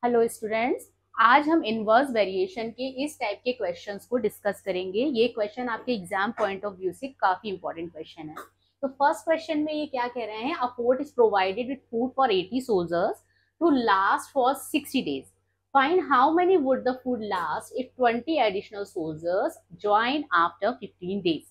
Hello students, आज हम inverse variation के इस टाइप के क्वेश्चंस को डिस्कस करेंगे। ये क्वेश्चन आपके एग्जाम पॉइंट ऑफ व्यू से काफी इंपॉर्टेंट क्वेश्चन है। तो फर्स्ट क्वेश्चन में ये क्या कह रहे हैं, a fort is provided with food for 80 soldiers to last for 60 days. Find how many would the food last if 20 additional soldiers join after 15 days.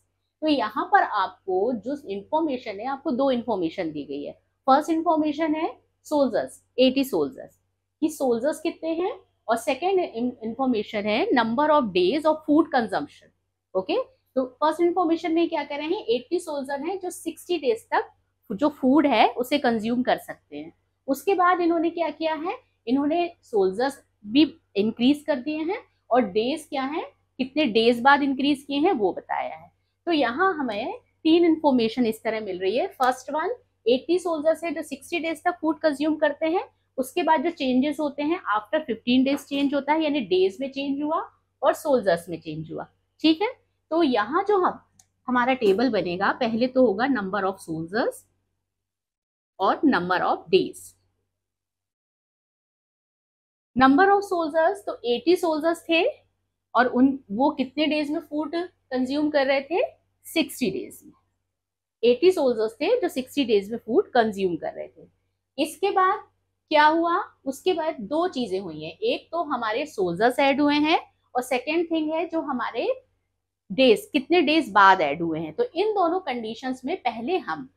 तो यहाँ पर आपको जो इंफॉर्मेशन है, आपको दो इंफॉर्मेशन दी गई है। फर्स्ट इंफॉर्मेशन है सोल्जर्स, 80 सोल्जर्स कि सोल्जर्स कितने हैं, और सेकेंड इंफॉर्मेशन है number of days of food consumption. Okay, तो फर्स्ट इंफॉर्मेशन में क्या कह रहे हैं, 80 सोल्जर हैं जो 60 डेज तक जो फूड है उसे कंज्यूम कर सकते हैं। उसके बाद इन्होंने क्या किया है, इन्होंने सोल्जर्स भी इंक्रीज कर दिए हैं और डेज क्या है, कितने डेज बाद इंक्रीज किए हैं वो बताया है। तो यहाँ हमें तीन इंफॉर्मेशन इस तरह मिल रही है। फर्स्ट वन, 80 सोल्जर्स है जो 60 डेज तक फूड कंज्यूम करते हैं। उसके बाद जो चेंजेस होते हैं आफ्टर 15 डेज चेंज होता है, यानी डेज में चेंज हुआ और सोल्जर्स में चेंज हुआ। ठीक है, तो यहाँ जो हमारा टेबल बनेगा, पहले तो होगा नंबर ऑफ सोल्जर्स और number of days. Number of soldiers, तो 80 सोल्जर्स थे और वो कितने डेज में फूड कंज्यूम कर रहे थे, 60 डेज में। 80 सोल्जर्स थे जो 60 डेज में फूड कंज्यूम कर रहे थे। इसके बाद क्या हुआ, उसके बाद दो चीजें हुई हैं। एक तो हमारे सोल्जर्स ऐड हुए हैं और सेकेंड थिंग है जो हमारे डेज, कितने डेज बाद ऐड हुए हैं। तो इन दोनों कंडीशंस में पहले हम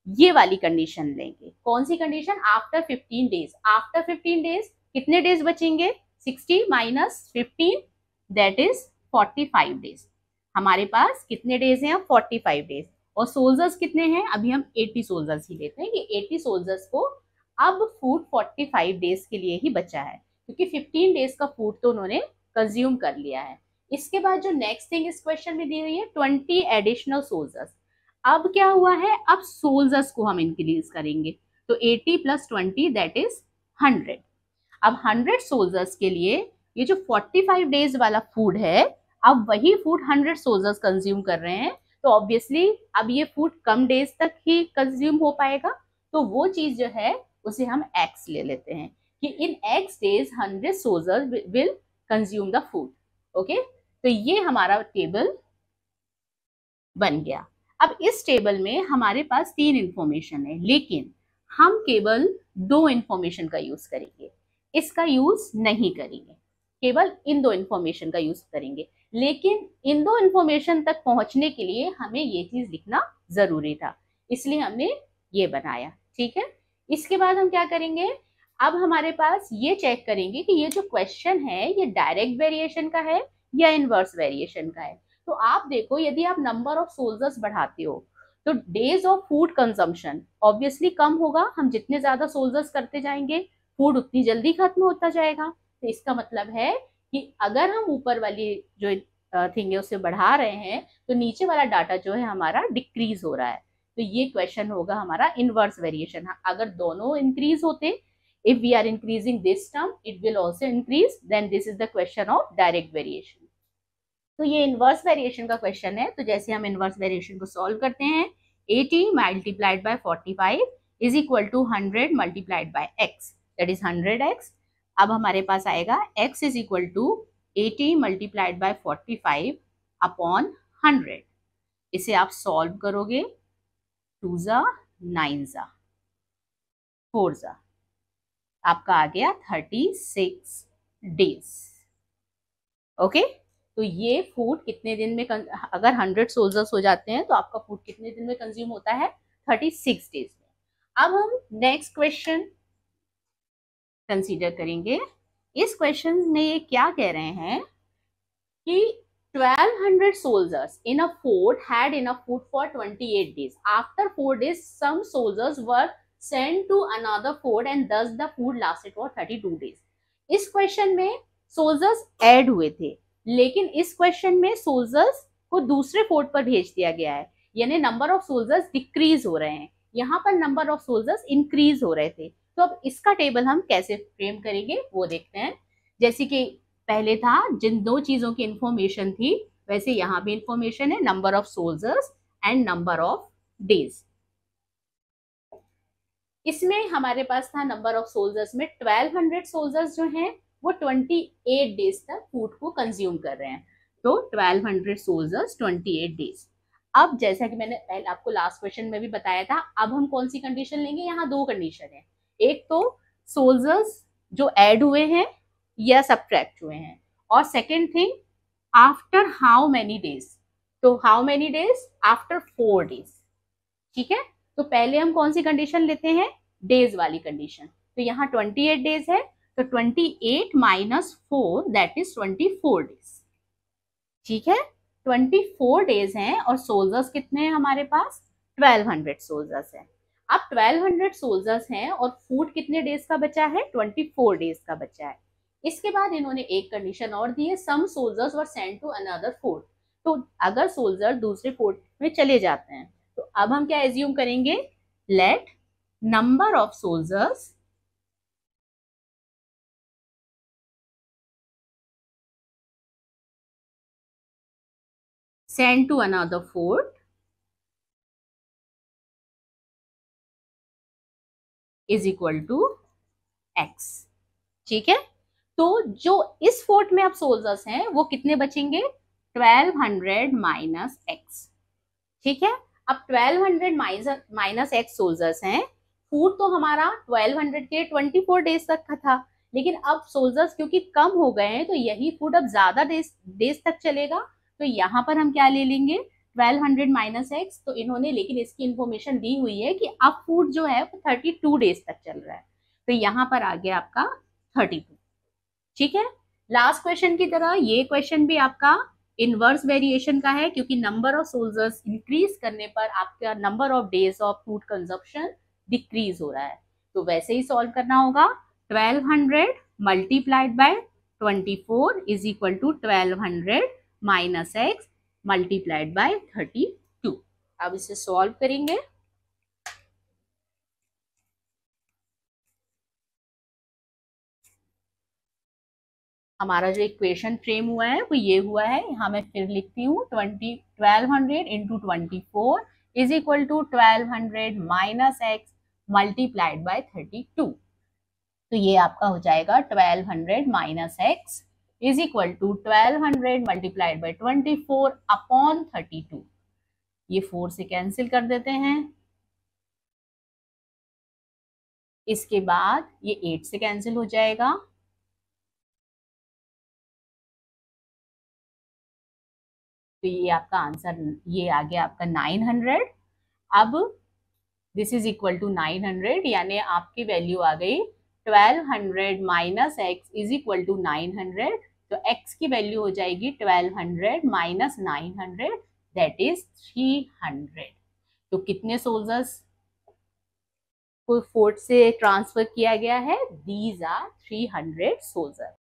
ये वाली कंडीशन लेंगे। कौन सी condition, after 15 days. After 15 days कितने डेज बचेंगे, 60 माइनस 15 दैट इज 45 डेज। हमारे पास कितने डेज हैं, 45 डेज। और सोल्जर्स कितने हैं, अभी हम 80 सोल्जर्स ही लेते हैं कि 80 सोल्जर्स को अब फूड 45 डेज के लिए ही बचा है, क्योंकि 15 डेज का फूड तो उन्होंने कंज्यूम कर लिया है। इसके बाद जो नेक्स्ट थिंग इस क्वेश्चन में दी हुई है, 20 एडिशनल सोल्जर्स। अब क्या हुआ है, अब सोल्जर्स को हम इंक्रीज करेंगे, तो 80 प्लस 20 दैट इज 100। अब 100 सोल्जर्स के लिए ये जो 45 डेज वाला फूड है, अब वही फूड 100 सोल्जर्स कंज्यूम कर रहे हैं, तो ऑब्वियसली अब ये फूड कम डेज तक ही कंज्यूम हो पाएगा। तो वो चीज जो है उसे हम x ले लेते हैं कि इन x days 100 soldiers will consume the food. Okay, तो ये हमारा टेबल बन गया। अब इस टेबल में हमारे पास तीन इंफॉर्मेशन है, लेकिन हम केवल दो इंफॉर्मेशन का यूज करेंगे, इसका यूज नहीं करेंगे, केवल इन दो इंफॉर्मेशन का यूज करेंगे। लेकिन इन दो इंफॉर्मेशन तक पहुंचने के लिए हमें ये चीज लिखना जरूरी था, इसलिए हमने ये बनाया। ठीक है, इसके बाद हम क्या करेंगे, अब हमारे पास ये चेक करेंगे कि ये जो क्वेश्चन है ये डायरेक्ट वेरिएशन का है या इनवर्स वेरिएशन का है। तो आप देखो, यदि आप नंबर ऑफ सोल्जर्स बढ़ाते हो तो days of food consumption obviously कम होगा। हम जितने ज्यादा सोल्जर्स करते जाएंगे फूड उतनी जल्दी खत्म होता जाएगा। तो इसका मतलब है कि अगर हम ऊपर वाली जो थिंग है उसे बढ़ा रहे हैं तो नीचे वाला डाटा जो है हमारा डिक्रीज हो रहा है। तो ये क्वेश्चन होगा हमारा इनवर्स वेरिएशन। अगर दोनों इंक्रीज होते, if we are increasing this term it will also increase, then this is the question of direct variation. तो ये इनवर्स वेरिएशन का क्वेश्चन है। तो जैसे हम इनवर्स वेरिएशन को सॉल्व करते हैं, 80 multiplied by 45 is equal to 100 multiplied by x, that is 100x। अब हमारे पास आएगा x is equal to 80 multiplied by 45 upon 100। इसे आप सॉल्व करोगे, 2 जा 9 जा 4 जा, आपका आ गया 36 डेज। ओके, तो ये फूड कितने दिन में अगर 100 सोल्जर्स हो जाते हैं तो आपका फूड कितने दिन में कंज्यूम होता है, 36 डेज में। अब हम नेक्स्ट क्वेश्चन कंसीडर करेंगे। इस क्वेश्चन में ये क्या कह रहे हैं कि 1200 soldiers in a fort had enough food for 28 days. After 4 days, some soldiers were sent to another fort and thus the food lasted for 32 days. इस क्वेश्चन में सोल्जर्स ऐड हुए थे, लेकिन इस क्वेश्चन में सोल्जर्स को दूसरे फोर्ट पर भेज दिया गया है, यानी नंबर ऑफ सोल्जर्स डिक्रीज हो रहे हैं। यहाँ पर नंबर ऑफ सोल्जर्स इंक्रीज हो रहे थे। तो अब इसका टेबल हम कैसे फ्रेम करेंगे वो देखते हैं। जैसे कि पहले था, जिन दो चीजों की इंफॉर्मेशन थी वैसे यहाँ भी इंफॉर्मेशन है, number of soldiers and number of days. इसमें हमारे पास था नंबर ऑफ सोल्जर्स में 1200 सोल्जर्स जो हैं वो 28 डेज तक फूड को कंज्यूम कर रहे हैं। तो 1200 सोल्जर्स 28 डेज। अब जैसा कि मैंने पहले आपको लास्ट क्वेश्चन में भी बताया था, अब हम कौन सी कंडीशन लेंगे, यहाँ दो कंडीशन है। एक तो सोल्जर्स जो ऐड हुए हैं या सब्ट्रैक्ट हुए हैं, और second thing after how many days. तो how many days, after 4 days. ठीक है, तो पहले हम कौन सी कंडीशन लेते हैं, डेज वाली कंडीशन। तो यहाँ 28 डेज है, तो 28 माइनस 4 दैट इज 24 डेज। ठीक है, 24 डेज हैं और सोल्जर्स कितने हैं हमारे पास, 1200 सोल्जर्स हैं। अब 1200 सोल्जर्स हैं और फूड कितने डेज का बचा है, 24 डेज का बचा है। इसके बाद इन्होंने एक कंडीशन और दी है, some soldiers were sent to another fort. तो अगर सोल्जर दूसरे फोर्ट में चले जाते हैं तो अब हम क्या एज्यूम करेंगे, let number of soldiers sent to another fort is equal to x। ठीक है, तो जो इस फोर्ट में अब सोल्जर्स हैं वो कितने बचेंगे, 1200 माइनस एक्स। ठीक है, अब 1200 माइनस एक्स सोल्जर्स हैं। फूड तो हमारा 1200 के 24 डेज तक का था, लेकिन अब सोल्जर्स क्योंकि कम हो गए हैं तो यही फूड अब ज्यादा डेज तक चलेगा। तो यहाँ पर हम क्या ले लेंगे, 1200 माइनस एक्स। तो इन्होंने लेकिन इसकी इंफॉर्मेशन दी हुई है कि अब फूड जो है वो 32 डेज तक चल रहा है, तो यहाँ पर आ गया आपका 32। ठीक है, लास्ट क्वेश्चन की तरह ये क्वेश्चन भी आपका इनवर्स वेरिएशन का है, क्योंकि नंबर ऑफ सोल्जर्स इंक्रीज करने पर आपका number of days of food consumption decrease हो रहा है। तो वैसे ही सॉल्व करना होगा, 1200 multiplied by 24 is equal to 1200 minus x multiplied by 32। अब इसे सॉल्व करेंगे। हमारा जो इक्वेशन फ्रेम हुआ है वो ये हुआ है, यहाँ मैं फिर लिखती हूँ 1200 into 24 is equal to 1200 minus x multiplied by 32। तो ये आपका हो जाएगा 1200 minus x is equal to 1200 multiplied by 24 upon 32। ये 4 से कैंसिल कर देते हैं, इसके बाद ये 8 से कैंसिल हो जाएगा, तो ये आपका आंसर ये आ गया आपका 900। अब दिस इज इक्वल टू 900, यानी आपकी वैल्यू आ गई 1200 minus x is equal to 900। तो x की वैल्यू हो जाएगी 1200 माइनस 900 दैट इज 300। तो कितने सोल्जर्स को फोर्ट से ट्रांसफर किया गया है, these are 300 soldier.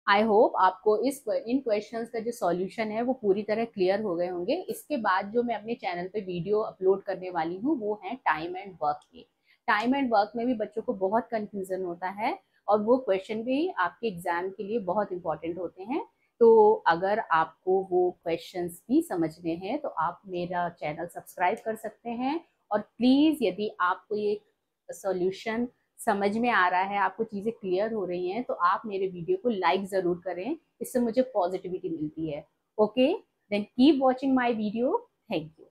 I hope आपको इन क्वेश्चंस का जो सॉल्यूशन है वो पूरी तरह क्लियर हो गए होंगे। इसके बाद जो मैं अपने चैनल पे वीडियो अपलोड करने वाली हूँ वो है टाइम एंड वर्क के। टाइम एंड वर्क में भी बच्चों को बहुत कंफ्यूजन होता है और वो क्वेश्चन भी आपके एग्जाम के लिए बहुत इंपॉर्टेंट होते हैं। तो अगर आपको वो क्वेश्चंस भी समझने हैं तो आप मेरा चैनल सब्सक्राइब कर सकते हैं। और प्लीज़ यदि आपको ये सॉल्यूशन समझ में आ रहा है, आपको चीज़ें क्लियर हो रही हैं, तो आप मेरे वीडियो को लाइक ज़रूर करें, इससे मुझे पॉजिटिविटी मिलती है। Okay, then keep watching my video. Thank you.